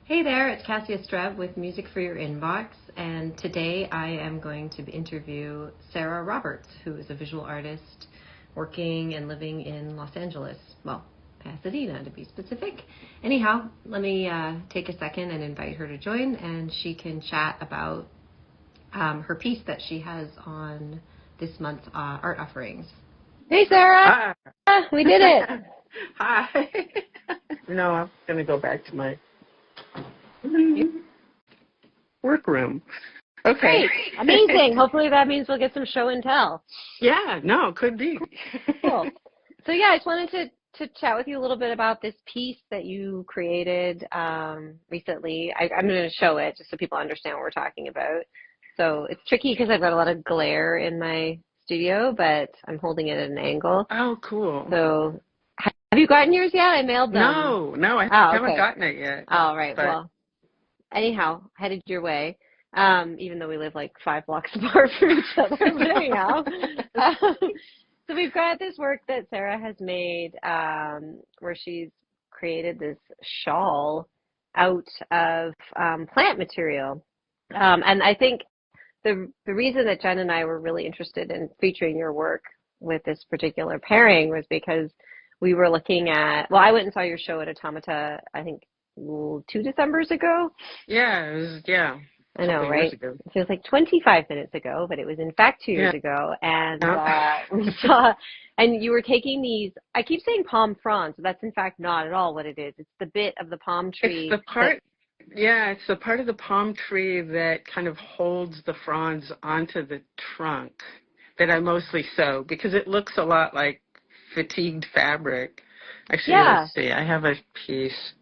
Hey there, it's Cassia Streb with Music for Your Inbox, and today I am going to interview Sara Roberts, who is a visual artist working and living in Los Angeles, well, Pasadena to be specific. Anyhow, let me take a second and invite her to join, and she can chat about her piece that she has on this month's art offerings. Hey, Sarah. Hi. We did it. Hi. No, I'm going to go back to my workroom. Okay. Great. Amazing. Hopefully that means we'll get some show and tell. Yeah, no, could be. Cool. So yeah, I just wanted to chat with you a little bit about this piece that you created recently. I'm going to show it just so people understand what we're talking about. So it's tricky because I've got a lot of glare in my studio, but I'm holding it at an angle. Oh, cool. So have you gotten yours yet? I mailed them. No, I haven't gotten it yet. Oh, right. But... Well, anyhow, headed your way. Even though we live like 5 blocks apart from each other, but anyhow. So we've got this work that Sarah has made where she's created this shawl out of plant material. And I think the reason that Jen and I were really interested in featuring your work with this particular pairing was because we were looking at, well, I went and saw your show at Automata, I think 2 Decembers ago. Yeah, it was, I know, right? It feels like 25 minutes ago, but it was in fact 2 years ago. And we saw, and you were taking these, I keep saying palm fronds, but that's in fact not at all what it is. It's the bit of the palm tree. It's the part, it's the part of the palm tree that kind of holds the fronds onto the trunk that I mostly sew because it looks a lot like fatigued fabric. Actually, let's see, I have a piece.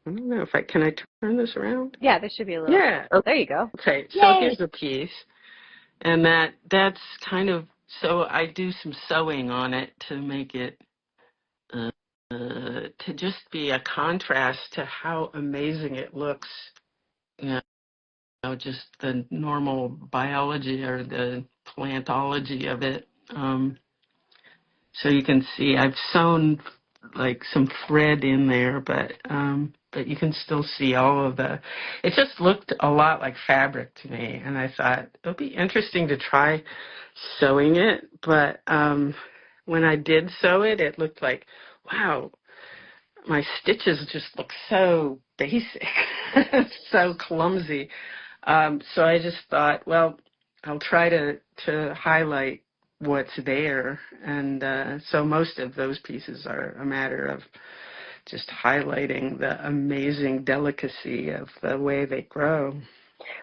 I don't know if can I turn this around? Yeah, there should be a little. Yeah. Oh, there you go. Okay, Yay! so here's a piece. And that's kind of, so I do some sewing on it to make it, to just be a contrast to how amazing it looks, just the normal biology or the plantology of it. So you can see I've sewn like some thread in there, but you can still see all of it just looked a lot like fabric to me, and I thought it would be interesting to try sewing it, but when I did sew it, it looked like, wow, my stitches just look so basic, so clumsy. So I just thought, well, I'll try to highlight what's there, and so most of those pieces are a matter of just highlighting the amazing delicacy of the way they grow.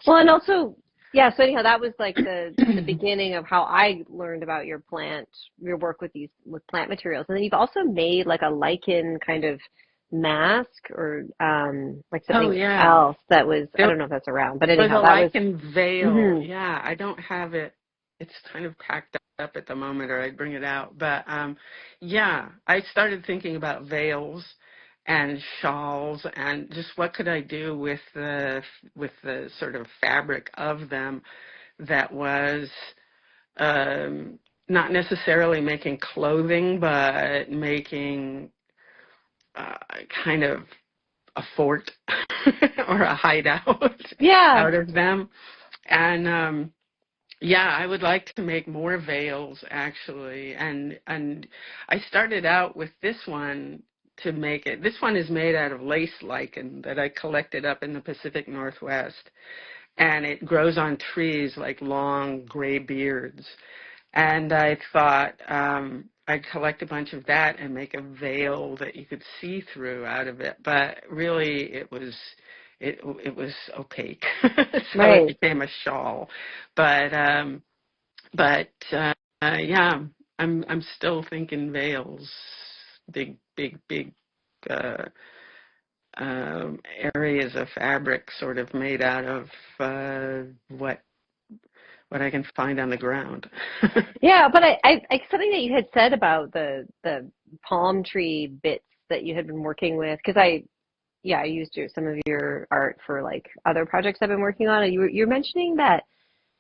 Well, and also, so anyhow, that was like the beginning of how I learned about your work with plant materials. And then you've also made like a lichen kind of mask or like something else that was, I don't know if that's around, but anyhow, that lichen veil. Mm-hmm. Yeah, I don't have it. It's kind of packed up at the moment, or I'd bring it out. But I started thinking about veils and shawls and just what could I do with the sort of fabric of them that was not necessarily making clothing, but making kind of a fort or a hideout out of them. And I would like to make more veils, actually, and I started out with this one to make it. This one is made out of lace lichen that I collected up in the Pacific Northwest, and it grows on trees like long gray beards. And I thought I'd collect a bunch of that and make a veil that you could see through out of it, but really it was opaque, so it became a shawl. But I'm still thinking veils, big areas of fabric, sort of made out of what I can find on the ground. Yeah, but I something that you had said about the palm tree bits that you had been working with, because I used some of your art for like other projects I've been working on, and you're mentioning that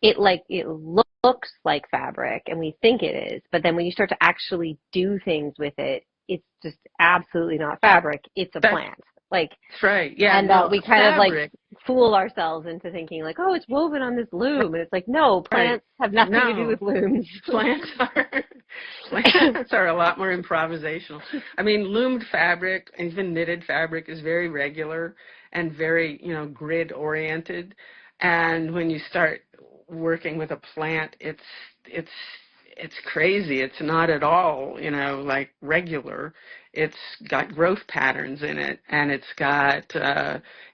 it looks like fabric and we think it is, but then when you start to actually do things with it, it's just absolutely not fabric, it's a plant. Like, That's right. Yeah. and No, we kind of like fabric. fool ourselves into thinking like, oh, it's woven on this loom, and it's like, no, Right. plants have nothing to do No. with looms. Plants are a lot more improvisational. I mean, loomed fabric, even knitted fabric, is very regular and very, grid oriented. And when you start working with a plant, it's crazy. It's not at all, like regular. It's got growth patterns in it, and it's got,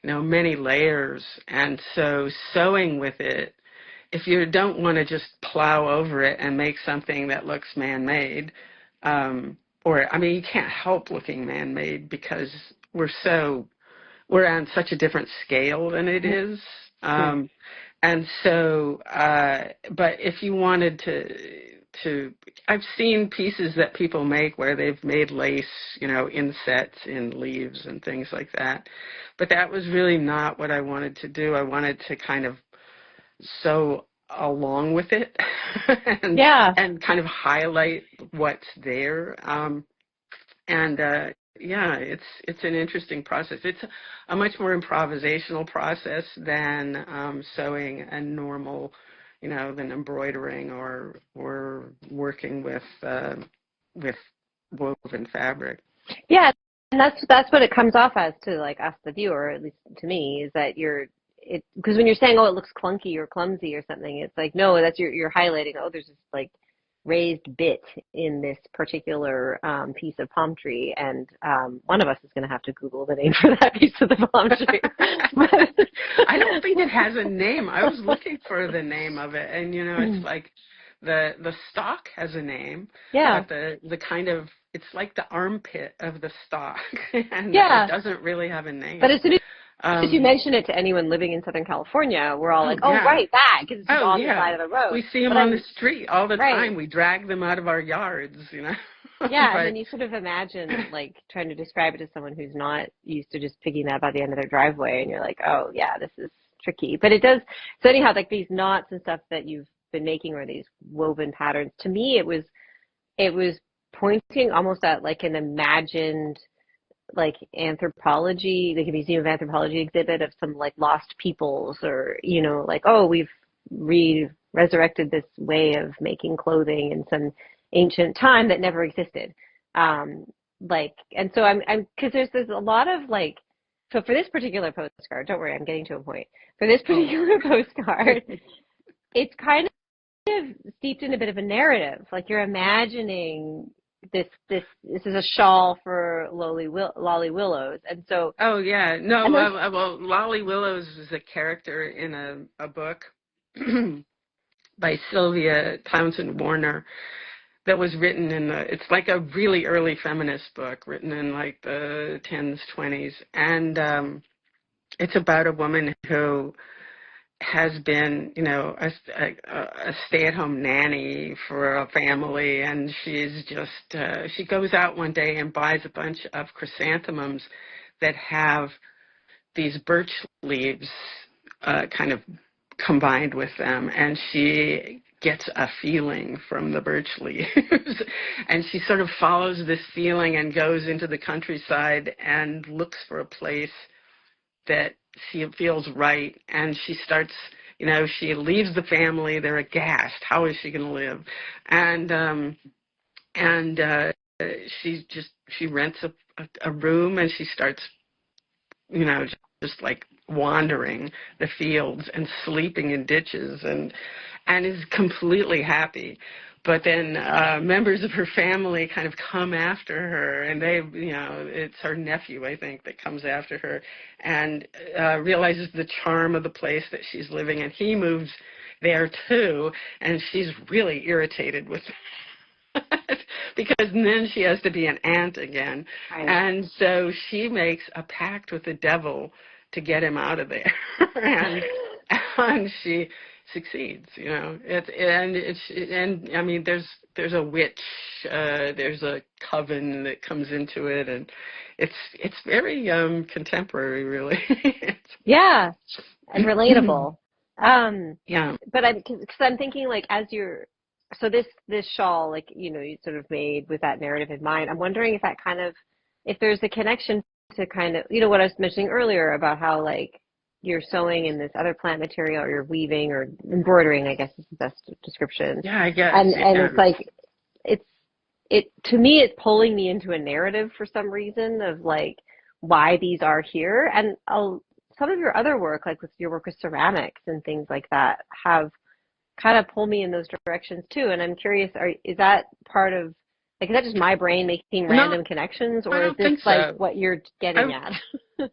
many layers. And so sewing with it, if you don't want to just plow over it and make something that looks man-made, you can't help looking man-made because we're on such a different scale than it is. And so, but if you wanted to, I've seen pieces that people make where they've made lace, insets in leaves and things like that. But that was really not what I wanted to do. I wanted to kind of sew along with it and kind of highlight what's there. It's an interesting process. It's a much more improvisational process than sewing a normal, than embroidering or working with woven fabric. Yeah, and that's what it comes off as to like us, the viewer, at least to me, is that because when you're saying, oh, it looks clunky or clumsy or something, it's like, no, that's you're highlighting, oh, there's this like raised bit in this particular piece of palm tree, and one of us is going to have to Google the name for that piece of the palm tree. I don't think it has a name. I was looking for the name of it, and it's like the stalk has a name. Yeah. But the kind of, it's like the armpit of the stalk, and it doesn't really have a name. But as soon as you mention it to anyone living in Southern California, we're all like, oh, right, that, because it's on the side of the road. We see them on the street all the time. We drag them out of our yards, Yeah, and then you sort of imagine, like, trying to describe it to someone who's not used to just picking that up at the end of their driveway, and you're like, oh, yeah, this is tricky. But it does, so anyhow, like these knots and stuff that you've been making, or these woven patterns, to me it was pointing almost at like an imagined like anthropology, like a Museum of Anthropology exhibit of some like lost peoples, or like, oh, we've resurrected this way of making clothing in some ancient time that never existed. And so I'm because there's a lot of like, so for this particular postcard, don't worry, I'm getting to a point. For this particular postcard, it's kind of steeped in a bit of a narrative. Like you're imagining this is a shawl for Lolly Willowes, and so well, Lolly Willowes is a character in a book by Sylvia Townsend Warner that was written it's like a really early feminist book written in like the 10s, 20s, and it's about a woman who has been, a stay-at-home nanny for a family, and she's just, she goes out one day and buys a bunch of chrysanthemums that have these birch leaves kind of combined with them, and she gets a feeling from the birch leaves. And she sort of follows this feeling and goes into the countryside and looks for a place that she feels right, and she starts, she leaves the family. They're aghast. How is she going to live? And she rents a room, and she starts, just like wandering the fields and sleeping in ditches, and is completely happy. But then members of her family kind of come after her, and it's her nephew, I think, that comes after her, and realizes the charm of the place that she's living in. He moves there too, and she's really irritated with it because then she has to be an aunt again. Right. And so she makes a pact with the devil to get him out of there, and she succeeds, and I mean, there's a witch, there's a coven that comes into it, and it's very contemporary, really. Yeah, and relatable. Yeah. But because I'm thinking, like, so this shawl, like, you sort of made with that narrative in mind. I'm wondering if there's a connection to kind of, you know, what I was mentioning earlier about how like you're sewing in this other plant material or you're weaving or embroidering, I guess is the best description. Yeah, I guess. And Yeah. it's like, to me, it's pulling me into a narrative for some reason of like why these are here. And some of your other work, like with your work with ceramics and things like that, have kind of pulled me in those directions too. And I'm curious, is that part of, like, is that just my brain making random connections, or I is don't this think like so. what you're getting at?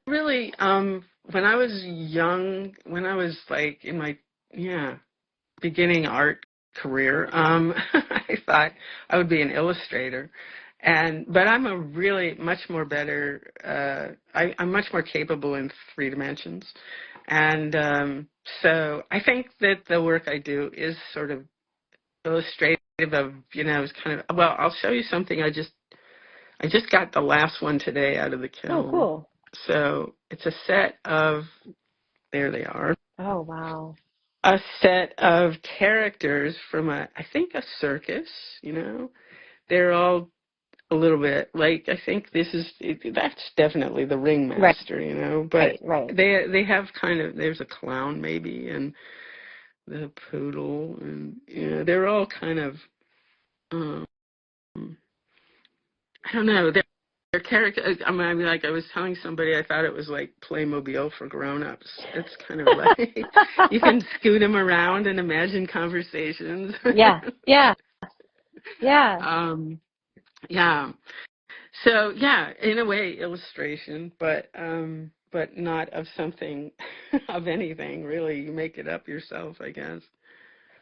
Really, when I was young, when I was like in my, beginning art career, I thought I would be an illustrator. But I'm a really much more better, I'm much more capable in 3 dimensions. And so I think that the work I do is sort of illustrative of, it's kind of, well, I'll show you something. I just got the last one today out of the kiln. Oh, cool. So it's a set of, there they are. Oh, wow. A set of characters from I think a circus, They're all a little bit like, I think that's definitely the ringmaster, right. But right. they have kind of, there's a clown maybe, and the poodle, and they're all kind of, I don't know, their character. I mean, like I was telling somebody, I thought it was like Playmobil for grown-ups. It's kind of like you can scoot them around and imagine conversations. Yeah. Yeah. So yeah, in a way, illustration, but not of something, of anything really. You make it up yourself, I guess.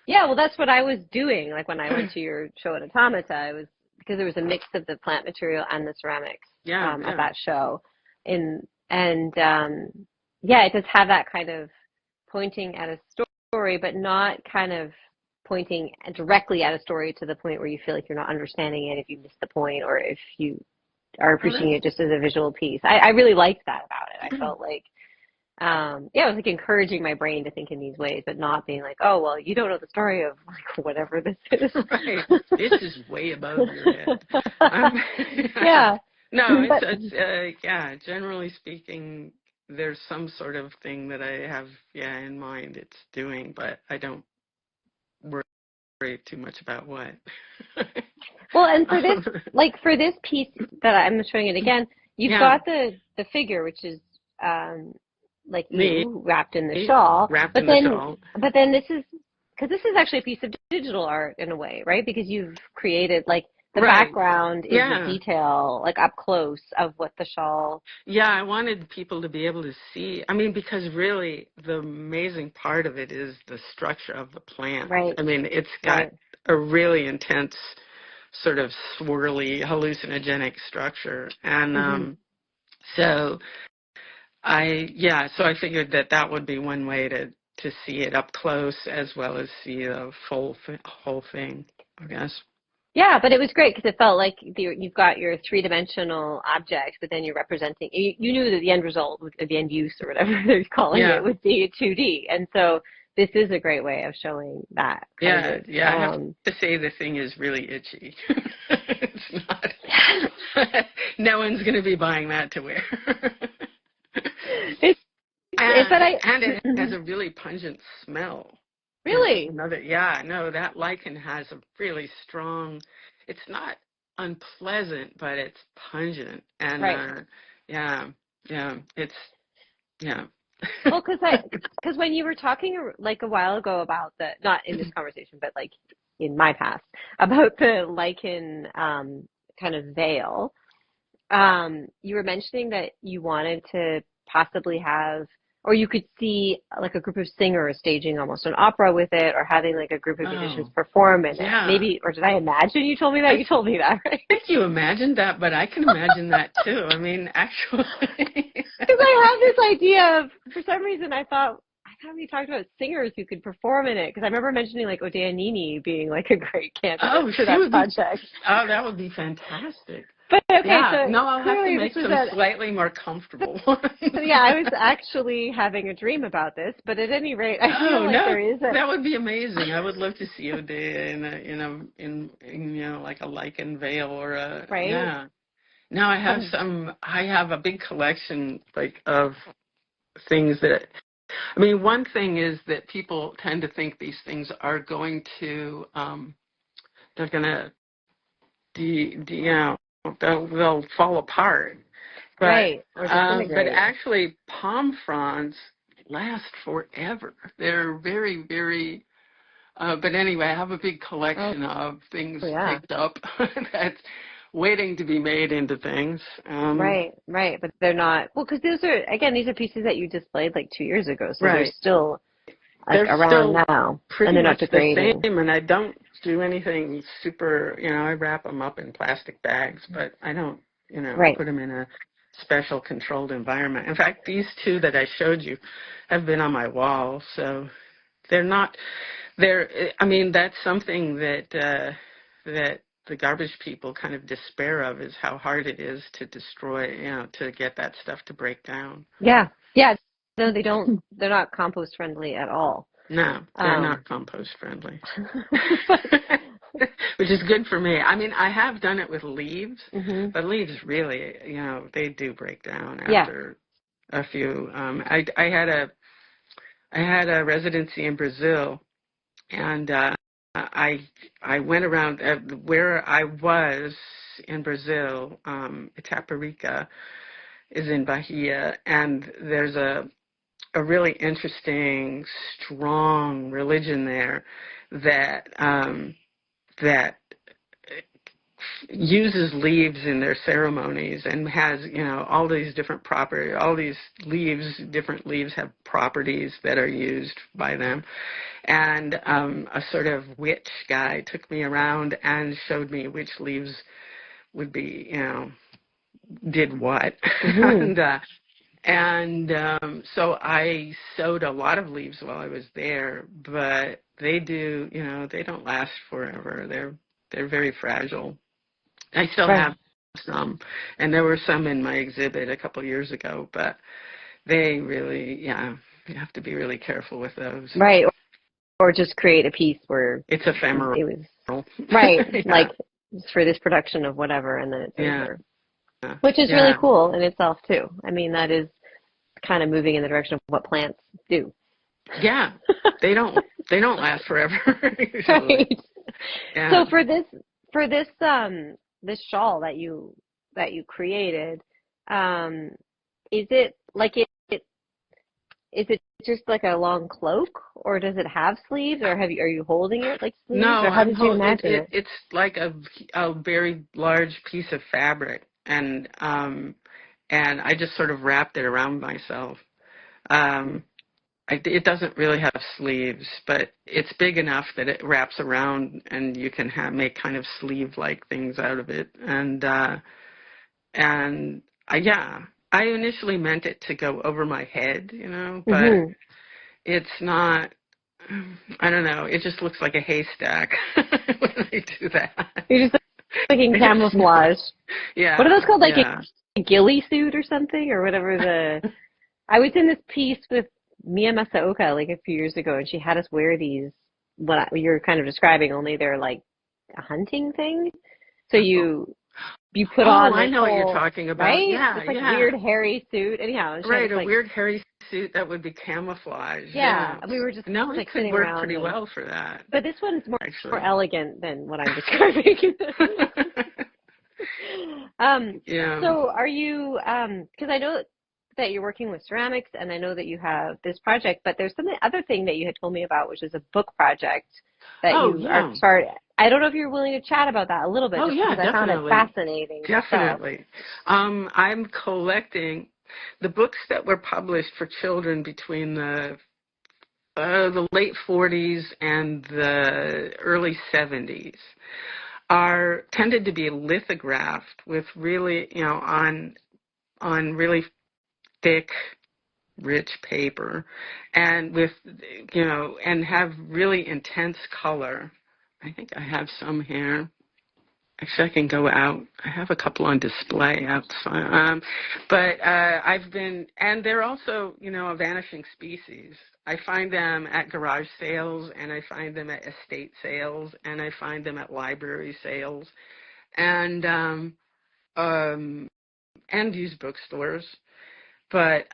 Yeah, well, that's what I was doing. Like when I went to your show at Automata, because there was a mix of the plant material and the ceramics at that show. It does have that kind of pointing at a story, but not kind of pointing directly at a story to the point where you feel like you're not understanding it if you miss the point, or if you are appreciating it just as a visual piece. I really liked that about it. I felt like, it was like encouraging my brain to think in these ways, but not being like, oh, well, you don't know the story of like whatever this is. Right. This is way above your head. Yeah. No, it's generally speaking, there's some sort of thing that I have, in mind it's doing, but I don't worry too much about what. Well, and for this piece that I'm showing it again, you've got the figure, which is, like you wrapped in the shawl. But then this is actually a piece of digital art in a way, right? Because you've created like the background is the detail, like up close of what the shawl. Yeah, I wanted people to be able to see. I mean, because really the amazing part of it is the structure of the plant. Right. I mean, it's got a really intense sort of swirly hallucinogenic structure. And so I figured that would be one way to see it up close as well as see the whole thing, I guess. Yeah, but it was great because it felt like you've got your 3-dimensional object, but then you're representing, you knew that the end result, the end use or whatever they're calling it, would be 2D. And so this is a great way of showing that. I have to say the thing is really itchy. It's not, no one's going to be buying that to wear. And it has a really pungent smell. Really? That lichen has a really strong, it's not unpleasant, but it's pungent. And Well, because when you were talking like a while ago about not in this conversation, but like in my past, about the lichen kind of veil, you were mentioning that you wanted to possibly have, or you could see like a group of singers staging almost an opera with it, or having like a group of musicians perform in it. Maybe, or did I imagine you told me that? You told me that, right? I think you imagined that, but I can imagine that too. I mean, actually. Because I have this idea of, for some reason, I thought we talked about singers who could perform in it. Because I remember mentioning like Odea Nini being like a great candidate for that project. That would be fantastic. But okay, so I'll have to make some slightly more comfortable ones. I was actually having a dream about this, but at any rate, I feel like there is that would be amazing. I would love to see Odea in like a lichen veil or a No, I have I have a big collection, like, of things that, I mean, one thing is that people tend to think these things are going to, they're going to, they'll fall apart. Right, or But disintegrate. actually, palm fronds last forever. They're very, very. But anyway, I have a big collection of things picked up that's waiting to be made into things. Right, but they're not. Well, because these are pieces that you displayed like 2 years ago, so they're Right. still like They're around still now, pretty and they're not much the degrading. same, and I don't do anything super. I wrap them up in plastic bags, but I don't, Right. put them in a special controlled environment. In fact, these two that I showed you have been on my wall, so they're not. I mean, that's something that the garbage people kind of despair of, is how hard it is to destroy, to get that stuff to break down. Yeah. No, they don't. They're not compost friendly at all. No, they're not compost friendly. Which is good for me. I mean, I have done it with leaves, but leaves really, they do break down after a few. I had a residency in Brazil, and I went around where I was in Brazil. Itaparica is in Bahia, and there's a really interesting, strong religion there that that uses leaves in their ceremonies, and has, all these different properties. All these different leaves have properties that are used by them. And a sort of witch guy took me around and showed me which leaves would be, did what. So I sowed a lot of leaves while I was there, but they don't last forever. They're very fragile. I still have some, and there were some in my exhibit a couple years ago, but they really, you have to be really careful with those. Right, or just create a piece where it's ephemeral. It was right, like for this production of whatever, and then it's over. Which is really cool in itself too. I mean, that is kind of moving in the direction of what plants do. Yeah, they don't last forever. Right. So for this this shawl that you created, is it like is it just like a long cloak, or does it have sleeves, or are you holding it like sleeves? No, or how did you imagine it? It's like a very large piece of fabric, and I just sort of wrapped it around myself. It doesn't really have sleeves, but it's big enough that it wraps around, and you can make kind of sleeve-like things out of it. I initially meant it to go over my head, but it's not. I don't know. It just looks like a haystack when I do that. You're just thinking camouflage. Yeah. What are those called? Like a ghillie suit or something, or whatever I was in this piece with Mia Masaoka like a few years ago, and she had us wear these, what you're kind of describing, only they're like a hunting thing. So you put on I know what you're talking about. Right? Yeah, it's like a weird hairy suit. Anyhow. Right, a weird hairy suit that would be camouflage. Yeah. And we were just it could work pretty well for that. But this one's more elegant than what I'm describing. So are you, because I know that you're working with ceramics, and I know that you have this project, but there's other thing that you had told me about, which is a book project that you are starting. I don't know if you're willing to chat about that a little bit, because I found it fascinating. Definitely. I'm collecting the books that were published for children between the late 40s and the early 70s. Tended to be lithographed with really, on really thick, rich paper, and with, and have really intense color. I think I have some here. Actually, I can go out. I have a couple on display outside. But and they're also, a vanishing species. I find them at garage sales, and I find them at estate sales, and I find them at library sales. And and used bookstores, but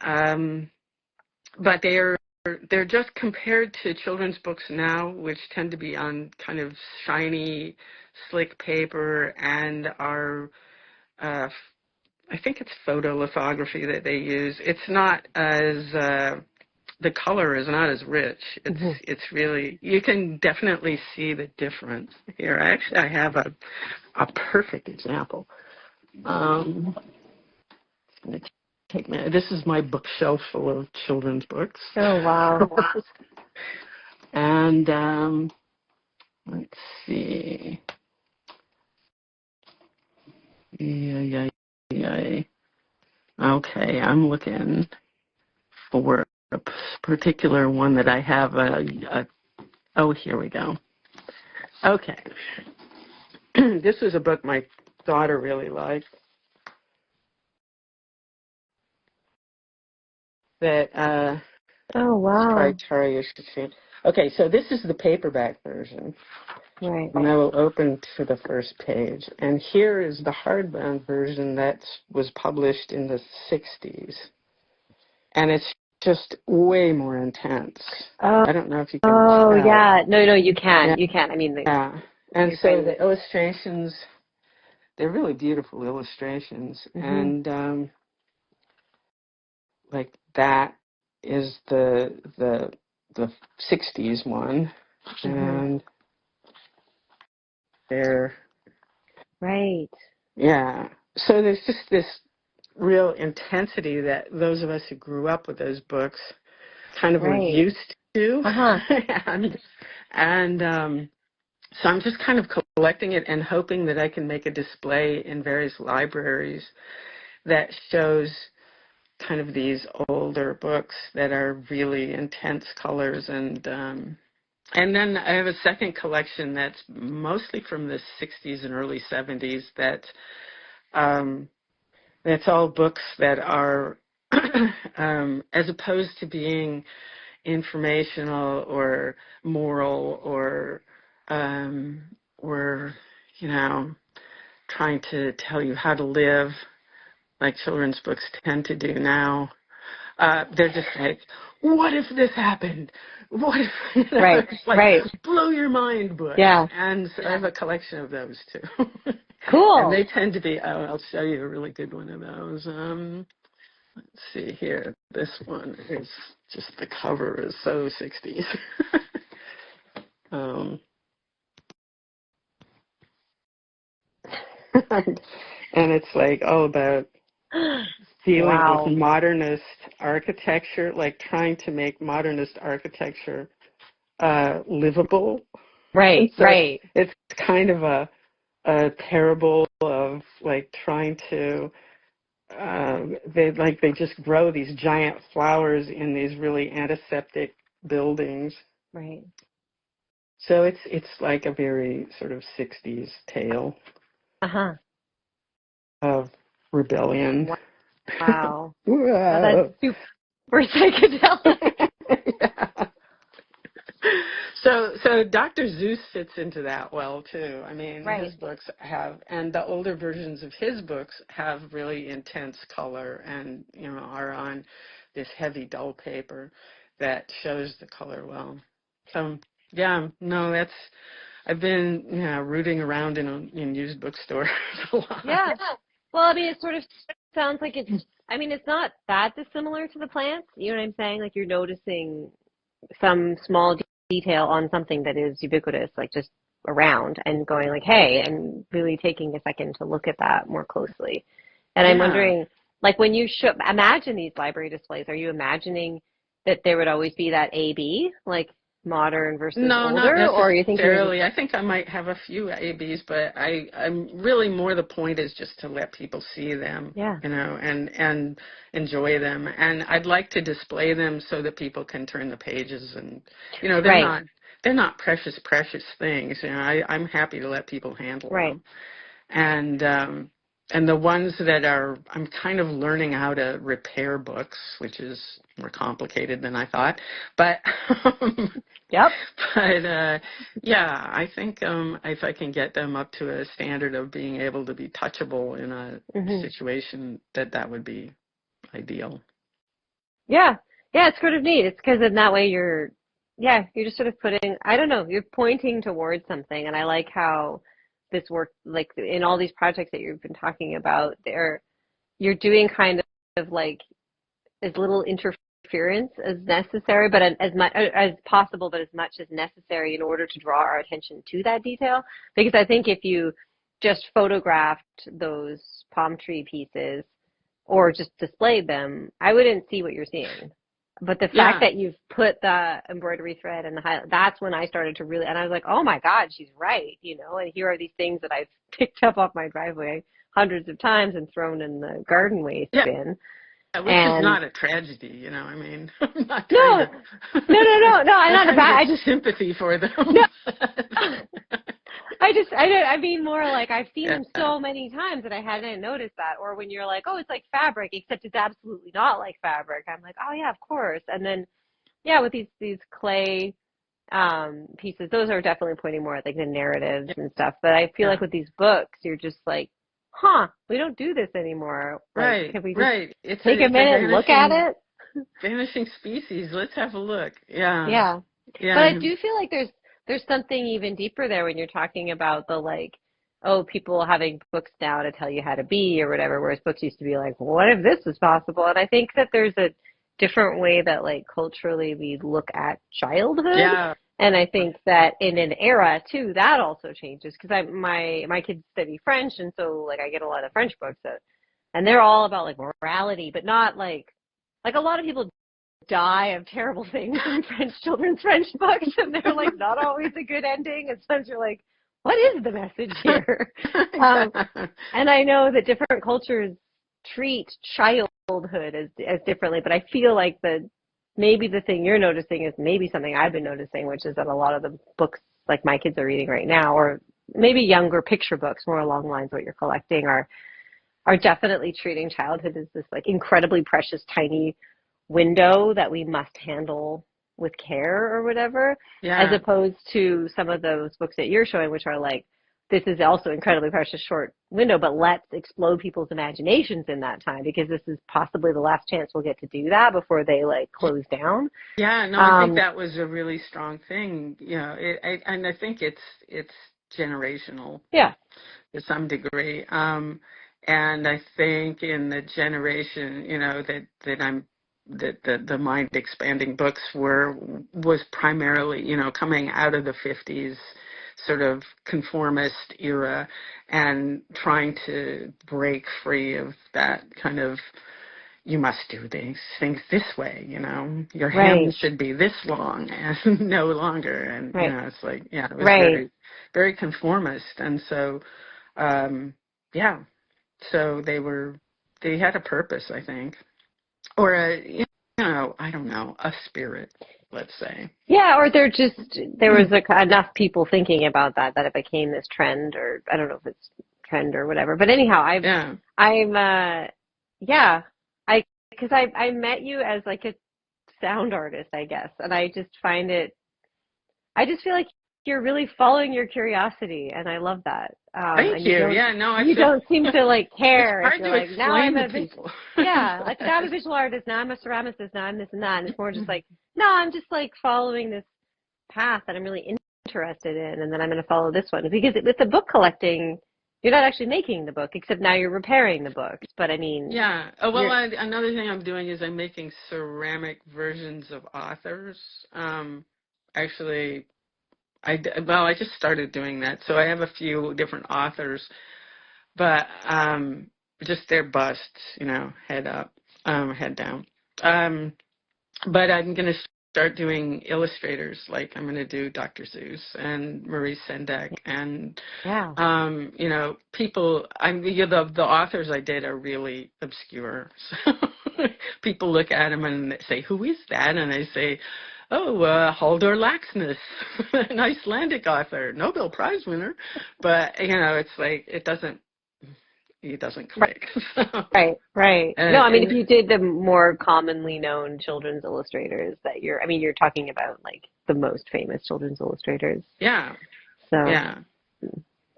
they're just compared to children's books now, which tend to be on kind of shiny, slick paper and are, I think it's photolithography that they use. It's not as the color is not as rich. It's really, you can definitely see the difference here. Actually, I have a perfect example. This is my bookshelf full of children's books. Oh, wow. And let's see. Yeah. Okay, I'm looking for a particular one that I have. Oh, here we go. Okay. This is a book my daughter really liked. That Oh, wow. Tara, you should see. Okay, so this is the paperback version. Right. And I will open to the first page. And here is the hardbound version that was published in the 60s. And it's just way more intense. Oh, I don't know if you can oh, tell. yeah. No, you can. Yeah. You can. I mean, Yeah. And so the illustrations, they're really beautiful illustrations. Mm-hmm. And like that is the 60s one. Mm-hmm. And they're, right. yeah. So there's just this real intensity that those of us who grew up with those books kind of were used to. Uh-huh. and so I'm just kind of collecting it and hoping that I can make a display in various libraries that shows kind of these older books that are really intense colors. And then I have a second collection that's mostly from the 60s and early 70s that's all books that are, as opposed to being informational or moral or, you know, trying to tell you how to live like children's books tend to do now. They're just like, what if this happened? What if, you know, right, like, right. blow your mind books. Yeah. And so I have a collection of those too. Cool. And they tend to be, I'll show you a really good one of those. Let's see here. This one is just, the cover is so 60s. And it's like all about dealing with modernist architecture, like trying to make modernist architecture livable. Right, so right. It's kind of a parable of like trying to they just grow these giant flowers in these really antiseptic buildings. Right. So it's like a very sort of 60s tale of rebellion. Wow. Wow. That's super psychedelic. Yeah. So Dr. Seuss fits into that well too. I mean, his books have, and the older versions of his books have really intense color, and you know are on this heavy dull paper that shows the color well. So yeah, no, I've been rooting around in used bookstores a lot. Yeah. Well, I mean, it sort of sounds like it's not that dissimilar to the plants. You know what I'm saying? Like you're noticing some small detail on something that is ubiquitous, like just around, and going like, hey, and really taking a second to look at that more closely. And I'm wondering, like when you imagine these library displays, are you imagining that there would always be that A-B, like modern versus older? Not necessarily. Or you think I think I might have a few ABs, but I'm really more the point is just to let people see them, and enjoy them. And I'd like to display them so that people can turn the pages and, they're not precious things. I'm happy to let people handle them. And and the ones that are, I'm kind of learning how to repair books, which is more complicated than I thought. But Yep. but yeah, I think if I can get them up to a standard of being able to be touchable in a situation, that would be ideal. Yeah. Yeah, it's sort of neat. It's because in that way you're just sort of putting, I don't know, you're pointing towards something. And I like how this work, like in all these projects that you've been talking about, you're doing kind of like as little interference as necessary, but as much as possible, but as much as necessary in order to draw our attention to that detail. Because I think if you just photographed those palm tree pieces or just displayed them, I wouldn't see what you're seeing. But the fact that you've put the embroidery thread and the highlight, that's when I started to really, and I was like, oh my God, she's right, you know, and here are these things that I've picked up off my driveway hundreds of times and thrown in the garden waste bin. Which is not a tragedy, you know, I mean, I'm not no, I'm not about, I just sympathy for them. No. I mean more like I've seen them so many times that I hadn't noticed that. Or when you're like, oh, it's like fabric, except it's absolutely not like fabric. I'm like, oh yeah, of course. And then, yeah, with these clay pieces, those are definitely pointing more at like the narratives and stuff. But I feel like with these books, you're just like, we don't do this anymore. Like, can we just take a minute and look at it? Vanishing species. Let's have a look. Yeah. Yeah. But I do feel like there's something even deeper there when you're talking about the like, oh, people having books now to tell you how to be or whatever, whereas books used to be like, well, what if this was possible? And I think that there's a different way that like culturally we look at childhood. Yeah. And I think that in an era too, that also changes because my kids study French, and so like I get a lot of French books and they're all about like morality, but not like a lot of people die of terrible things in children's French books, and they're like not always a good ending. And sometimes you're like, what is the message here? And I know that different cultures treat childhood as differently, but I feel like maybe the thing you're noticing is maybe something I've been noticing, which is that a lot of the books like my kids are reading right now, or maybe younger picture books more along the lines of what you're collecting, are definitely treating childhood as this like incredibly precious tiny window that we must handle with care or whatever, as opposed to some of those books that you're showing, which are like, this is also incredibly precious short window, but let's explode people's imaginations in that time because this is possibly the last chance we'll get to do that before they like close down. Yeah, no, I think that was a really strong thing. You know, and I think it's generational. Yeah, to some degree. And I think in the generation, you know, that the mind expanding books was primarily, you know, coming out of the 50s sort of conformist era and trying to break free of that kind of, you must do these things this way, you know, your hem should be this long and no longer. And, you know, it's like, it was very, very conformist. And so, so they had a purpose, I think, or I don't know, a spirit, let's say. Yeah, or there was enough people thinking about that it became this trend, or I don't know if it's trend or whatever. But anyhow, because I met you as like a sound artist, I guess, and I just feel like you're really following your curiosity, and I love that. Thank you. You don't seem to like care. It's hard to like, now I'm to people. like now I'm a visual artist, now I'm a ceramicist, now I'm this and that, and it's more just like, no, I'm just like following this path that I'm really interested in, and then I'm going to follow this one. Because with the book collecting, you're not actually making the book, except now you're repairing the books. But I mean, yeah. Oh, well, another thing I'm doing is I'm making ceramic versions of authors. Actually, I just started doing that, so I have a few different authors, but just their busts, you know, head up, head down. But I'm going to start doing illustrators, like I'm going to do Dr. Seuss and Maurice Sendak, and you know, people. The authors I did are really obscure, so people look at them and they say, "Who is that?" And I say, "Oh, Haldor Laxness, an Icelandic author, Nobel Prize winner." But, you know, it's like, it doesn't, it doesn't click. So, Right. No, I mean, if and you did the more commonly known children's illustrators that you're talking about like the most famous children's illustrators. yeah, So yeah.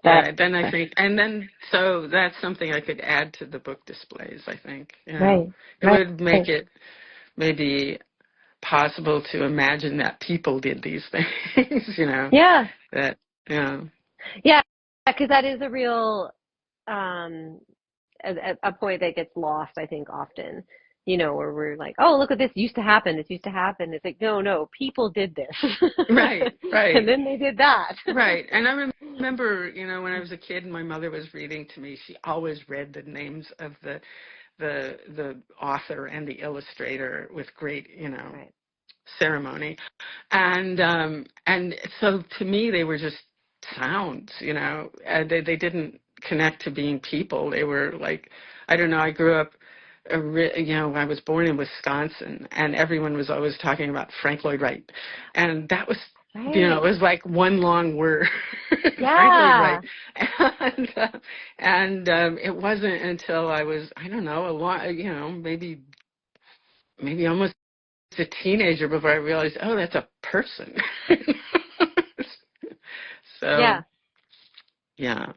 that, Yeah, then I think, and then, so that's something I could add to the book displays, I think. right, It right, would make it maybe possible to imagine that people did these things, yeah, that, yeah, because that is a real um, a point that gets lost, I think, often. Where we're like, oh, look at this used to happen. This used to happen. It's like, no, people did this, right, and right. then they did that. Right. And I remember, when I was a kid and my mother was reading to me, she always read the names of the author and the illustrator with great, Right. ceremony. And so to me they were just sounds, they didn't connect to being people. They were like, I don't know, I grew up I was born in Wisconsin, and everyone was always talking about Frank Lloyd Wright, and that was, it Right. was like one long word, Frank Lloyd Yeah. Wright, and it wasn't until I was, I don't know, a long, maybe almost a teenager before I realized, oh, that's a person. So, Yeah. yeah.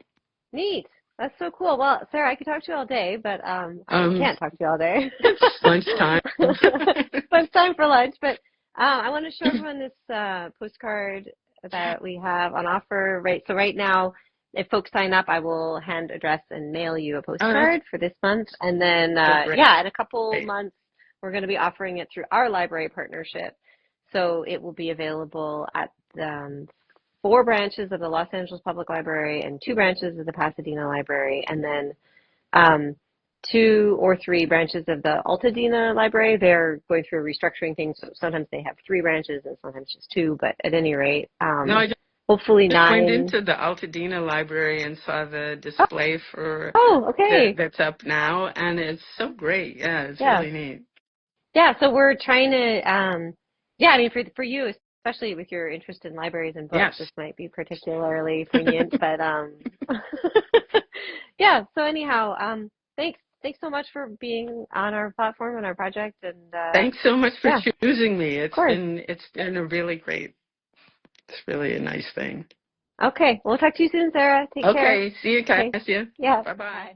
Neat. That's so cool. Well, Sarah, I could talk to you all day, but I Um, can't talk to you all day. it's lunchtime. But it's time for lunch. But I want to show everyone this postcard that we have on offer. Right. So right now, if folks sign up, I will hand address and mail you a Oh, postcard for this month. And then, that's great. yeah, in a couple months, we're going to be offering it through our library partnership. So it will be available at 4 branches of the Los Angeles Public Library and 2 branches of the Pasadena Library, and then 2 or 3 branches of the Altadena Library. They're going through restructuring things, so sometimes they have 3 branches and sometimes just 2, but at any rate, No, I just hopefully 9. went into the Altadena Library and saw the display for Oh, okay. that's up now, and it's so great. Yeah, it's Yeah. really neat. Yeah, so we're trying to, yeah, I mean, for you, especially with your interest in libraries and books, Yes. this might be particularly poignant, but yeah, so anyhow, thanks so much for being on our platform and our project, and Thanks so much for yeah, choosing me. of course. It's been a really great. It's really a nice thing. Okay, we'll talk to you soon, Sarah. Take care. Okay, see you, Okay. Cassia. Yeah. Bye-bye.